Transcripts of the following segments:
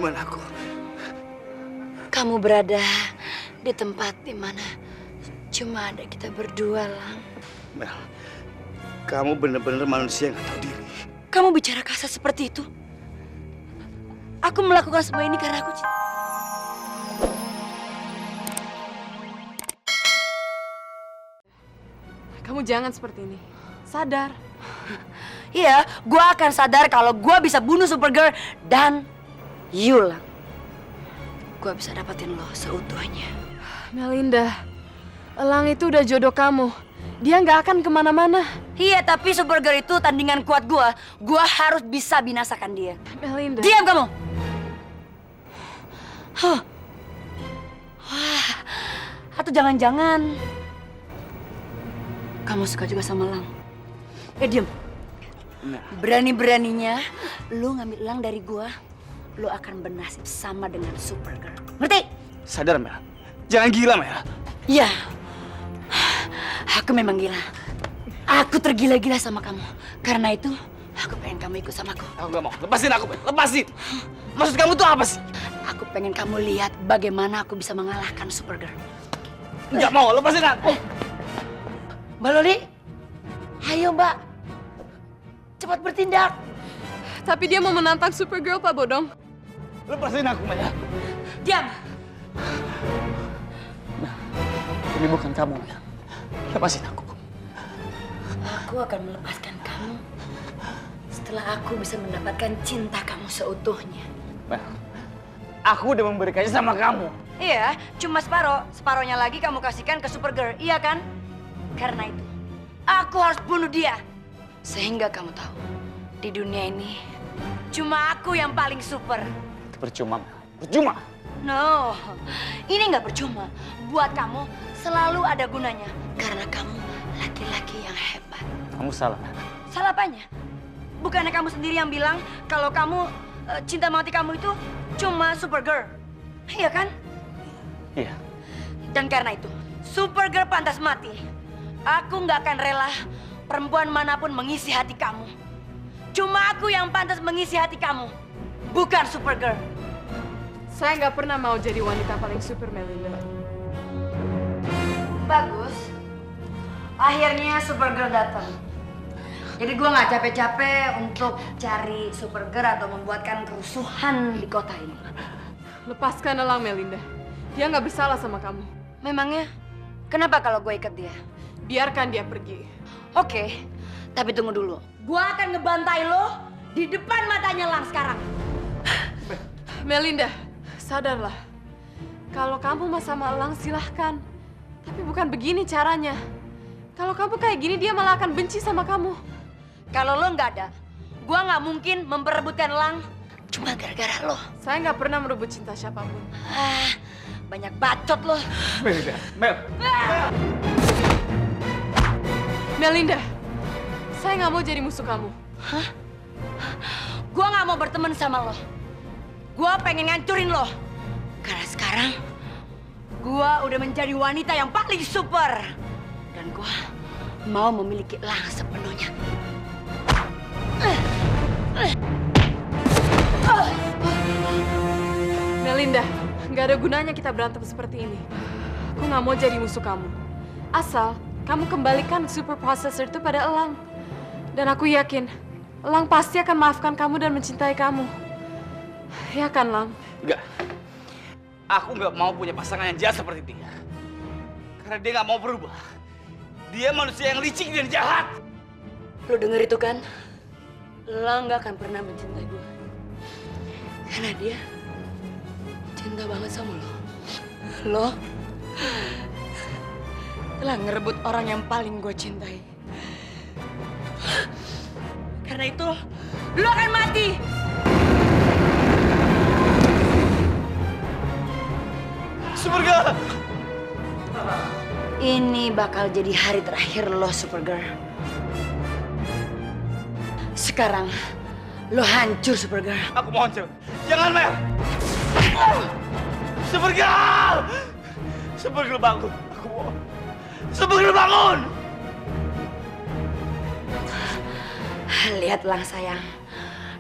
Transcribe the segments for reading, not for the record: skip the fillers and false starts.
mana aku? Kamu berada di tempat di mana cuma ada kita berdua, Lang. Mel, kamu benar-benar manusia yang gak tahu diri. Kamu bicara kasar seperti itu? Aku melakukan semua ini karena aku cinta. Kamu jangan seperti ini. Sadar. Iya, gue akan sadar kalau gue bisa bunuh Supergirl dan you, Lang. Gue bisa dapatin lo seutuhnya. Melinda, Elang itu udah jodoh kamu. Dia nggak akan kemana-mana. Iya, tapi Supergirl itu tandingan kuat gue. Gue harus bisa binasakan dia. Melinda. Diam kamu! Huh. Wah, atau jangan-jangan kamu suka juga sama Lang? Diam. Nah, Berani-beraninya lu ngambil Lang dari gua, lu akan bernasib sama dengan Supergirl. Ngerti? sadar Mel. Jangan gila Mel. Ya, aku memang gila. Aku tergila-gila sama kamu. Karena itu, aku pengen kamu ikut sama aku. Aku gak mau. Lepasin aku, Mel. Lepasin. Maksud kamu tuh apa sih? Aku pengen kamu lihat bagaimana aku bisa mengalahkan Supergirl. Gak mau, lepasin aku. Mbak Loli, ayo Mbak. Cepat bertindak. Tapi dia mau menantang Supergirl, Pak Bodong. Lepasin aku, Mel. Diam. Ini bukan kamu, Mel. Lepasin aku. Aku akan melepaskan kamu setelah aku bisa mendapatkan cinta kamu seutuhnya. Mel, aku udah memberikannya sama kamu. Iya, cuma separoh. Separohnya lagi kamu kasihkan ke Supergirl, iya kan? Karena itu, aku harus bunuh dia. Sehingga kamu tahu, di dunia ini, cuma aku yang paling super. Itu percuma, Mel. Percuma. No, ini nggak percuma. Buat kamu, selalu ada gunanya. Karena kamu laki-laki yang hebat. Kamu salah. Salah apanya? Bukannya kamu sendiri yang bilang kalau kamu, cinta mati kamu itu cuma Supergirl. Iya kan? Iya. Dan karena itu, Supergirl pantas mati. Aku nggak akan rela perempuan manapun mengisi hati kamu. Cuma aku yang pantas mengisi hati kamu, bukan Supergirl. Saya nggak pernah mau jadi wanita paling super, Melinda. Bagus. Akhirnya Supergirl datang. Jadi gue nggak capek-capek untuk cari Supergirl atau membuatkan kerusuhan di kota ini. Lepaskan Elang, Melinda. Dia nggak bersalah sama kamu. Memangnya, kenapa kalau gue ikat dia? Biarkan dia pergi. Oke, tapi tunggu dulu. Gue akan ngebantai lo di depan matanya Lang sekarang. Melinda, sadarlah. Kalau kamu mau sama Elang, silahkan. Tapi bukan begini caranya. Kalau kamu kayak gini, dia malah akan benci sama kamu. Kalau lo nggak ada, gue nggak mungkin memperebutkan Lang cuma gara-gara lo. Saya nggak pernah merebut cinta siapapun. Ah, banyak bacot lo. Melinda, Mel. Melinda, saya nggak mau jadi musuh kamu. Hah? Gue nggak mau berteman sama lo. Gue pengen ngancurin lo. Karena sekarang, gue udah menjadi wanita yang paling super. Dan gue mau memiliki Lang sepenuhnya. Melinda, nggak ada gunanya kita berantem seperti ini. Aku nggak mau jadi musuh kamu. Asal kamu kembalikan super processor itu pada Elang. Dan aku yakin, Elang pasti akan maafkan kamu dan mencintai kamu. Ya kan, Lang? Enggak. Aku nggak mau punya pasangan yang jahat seperti dia. Karena dia nggak mau berubah. Dia manusia yang licik dan jahat. Lo denger itu kan? Lang gak akan pernah mencintai gue. Karena dia cinta banget sama lo. Lo telah ngerebut orang yang paling gue cintai. Karena itu, lo akan mati. Supergirl. Ini bakal jadi hari terakhir lo, Supergirl. Sekarang, lo hancur, Supergirl. Aku mohon, Cewek. Jangan, Mel. Supergirl! Supergirl bangun. Aku mohon. Supergirl bangun! Lihat Lang sayang,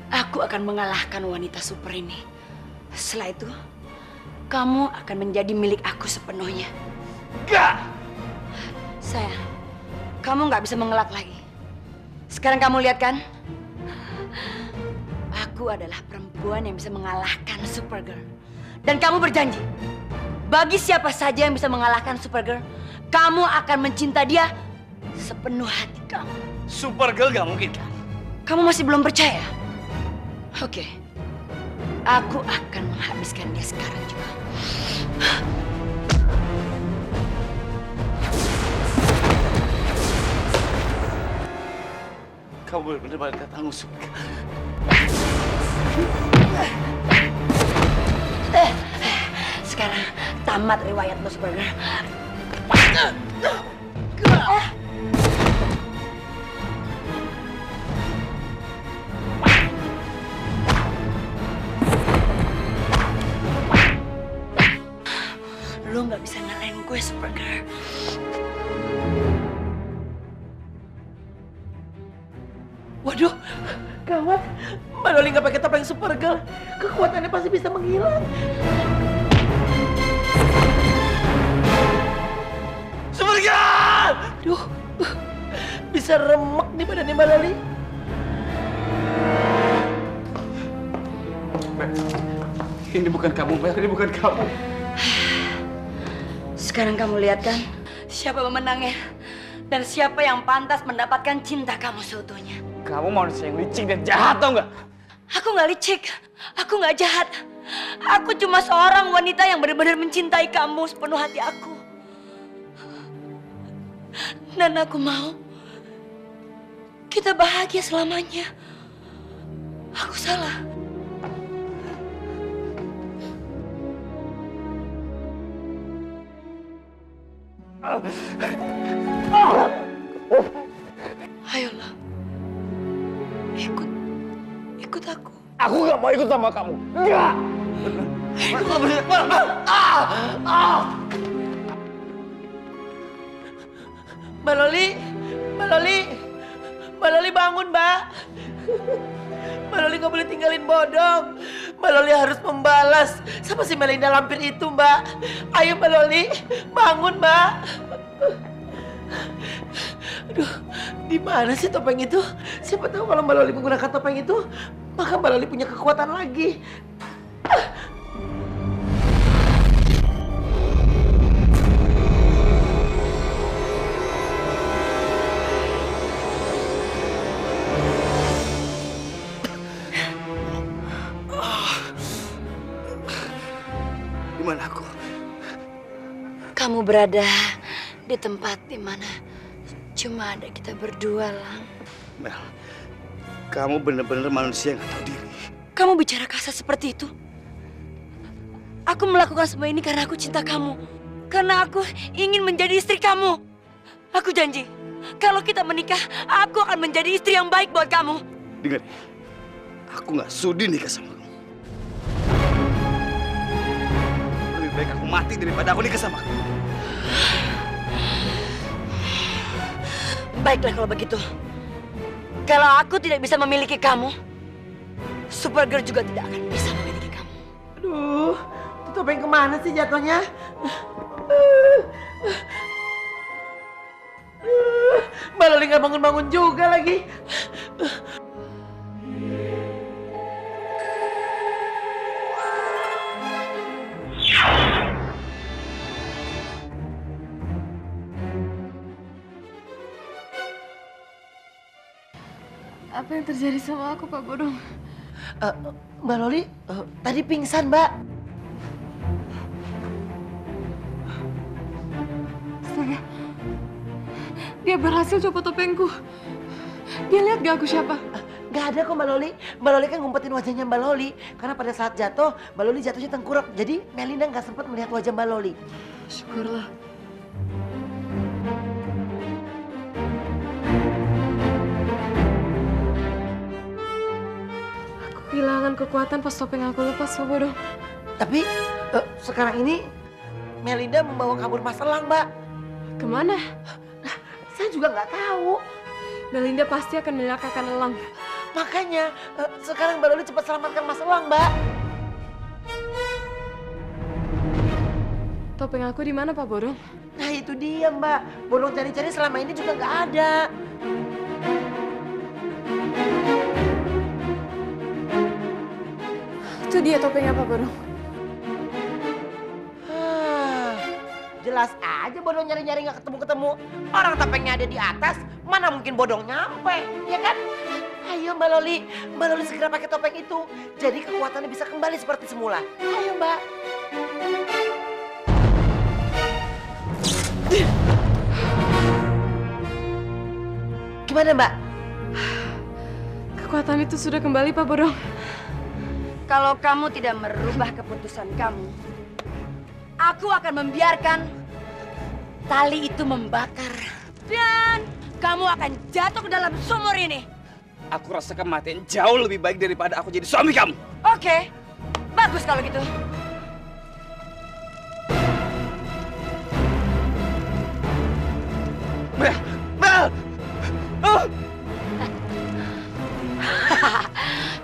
aku akan mengalahkan wanita super ini. Setelah itu, kamu akan menjadi milik aku sepenuhnya. Enggak! Sayang, kamu nggak bisa mengelak lagi. Sekarang kamu lihat kan? Aku adalah perempuan yang bisa mengalahkan Supergirl. Dan kamu berjanji, bagi siapa saja yang bisa mengalahkan Supergirl, kamu akan mencinta dia sepenuh hati kamu. Supergirl gak mungkin kan? Kamu masih belum percaya? Oke, aku akan menghabiskan dia sekarang juga. Kamu benar-benar wanita tangguh, Supergirl. Sekarang tamat riwayat lo, Supergirl. Lo nggak bisa ngalahin gue, Supergirl. Waduh, gawat. Mbak Loli nggak pakai topeng Supergirl. Kekuatannya pasti bisa menghilang. Supergirl! Duh, bisa remek nih badannya Mbak Loli. Mel, ini bukan kamu, Mel. Ini bukan kamu. Sekarang kamu lihat kan siapa pemenangnya dan siapa yang pantas mendapatkan cinta kamu seutuhnya. Kamu manusia yang licik dan jahat, tau nggak? Aku nggak licik, aku nggak jahat. Aku cuma seorang wanita yang benar-benar mencintai kamu sepenuh hati aku. Dan aku mau kita bahagia selamanya. Aku salah. Ayolah, ikut aku. Aku nggak mau ikut sama kamu. Enggak! Aku nggak boleh. Mbak Loli, Mbak Loli, Mbak Loli bangun, Mbak. Mbak Loli nggak boleh tinggalin Bodong. Mbak Loli harus membalas sama si Melinda lampir itu, Mbak. Ayo Mbak Loli, bangun, Mbak. Aduh, di mana sih topeng itu? Siapa tahu kalau Mbak Loli menggunakan topeng itu, maka Mbak Loli punya kekuatan lagi. Di mana aku? Kamu berada di tempat di mana cuma ada kita berdua, Lang. Mel, kamu benar-benar manusia yang nggak tahu diri. Kamu bicara kasar seperti itu? Aku melakukan semua ini karena aku cinta kamu. Karena aku ingin menjadi istri kamu. Aku janji, kalau kita menikah, aku akan menjadi istri yang baik buat kamu. Dengar, aku nggak sudi nikah sama kamu. Lebih baik aku mati daripada aku nikah sama kamu. Baiklah kalau begitu. Kalau aku tidak bisa memiliki kamu, Supergirl juga tidak akan bisa memiliki kamu. Aduh, itu topeng kemana sih jatuhnya? Mbak Loli nggak bangun-bangun juga lagi. Apa yang terjadi sama aku, Pak Bodong? Mbak Loli, tadi pingsan, Mbak. Astaga. Dia berhasil copot topengku. Dia lihat gak aku siapa? Gak ada kok Mbak Loli. Mbak Loli kan ngumpetin wajahnya Mbak Loli. Karena pada saat jatuh, Mbak Loli jatuhnya tengkurap. Jadi Melinda gak sempat melihat wajah Mbak Loli. Syukurlah. Aku kehilangan kekuatan pas topeng aku lepas, Pak Bodong. Tapi sekarang ini Melinda membawa kabur Mas Elang, Mbak. Kemana? Saya juga nggak tahu. Melinda pasti akan menyelakakan Elang. Makanya sekarang Mbak Loli cepat selamatkan Mas Elang, Mbak. Topeng aku di mana, Pak Bodong? Nah itu dia Mbak, Bodong cari-cari selama ini juga nggak ada. Itu dia topengnya, Pak Bodong. Jelas aja Bodong nyari-nyari nggak ketemu-ketemu. Orang topengnya ada di atas, mana mungkin Bodong nyampe, ya kan? Ayo Mbak Loli segera pakai topeng itu. Jadi kekuatannya bisa kembali seperti semula. Ayo Mbak. Gimana Mbak? Kekuatan itu sudah kembali, Pak Bodong. Kalau kamu tidak merubah keputusan kamu, aku akan membiarkan tali itu membakar. Dan kamu akan jatuh ke dalam sumur ini. Aku rasa kematian jauh lebih baik daripada aku jadi suami kamu. Oke, bagus kalau gitu. Mel! Mel! Oh!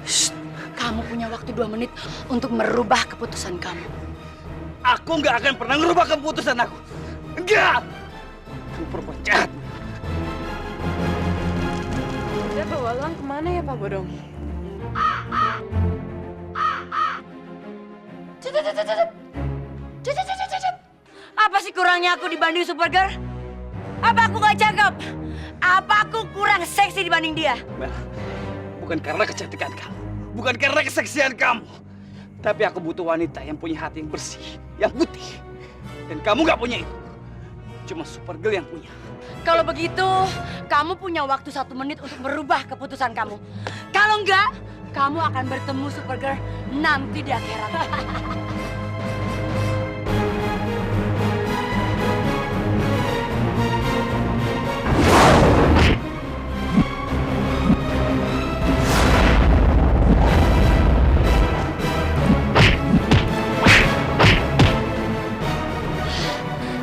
Shh, kamu punya waktu 2 menit untuk merubah keputusan kamu. Aku nggak akan pernah ngerubah keputusan aku. Enggak! Kamu perempuan jahat. Dia bawa Elang kemana ya, Pak Bodong? Apa sih kurangnya aku dibanding Supergirl? Apa aku gak cakep? Apa aku kurang seksi dibanding dia? Mel, bukan karena kecantikan kamu, bukan karena keseksian kamu, tapi aku butuh wanita yang punya hati yang bersih, yang putih. Dan kamu nggak punya itu. Cuma Supergirl yang punya. Kalau begitu, kamu punya waktu 1 menit untuk merubah keputusan kamu. Kalau enggak, kamu akan bertemu Supergirl nanti di akhirat.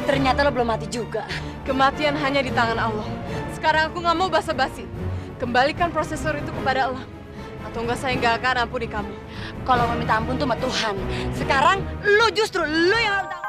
Ternyata lo belum mati juga. Kematian hanya di tangan Allah. Sekarang aku nggak mau basa-basi. Kembalikan prosesor itu kepada Allah. Atau enggak saya nggak akan ampuni kamu. Kalau mau minta ampun tuh sama Tuhan. Sekarang lu justru lu yang harus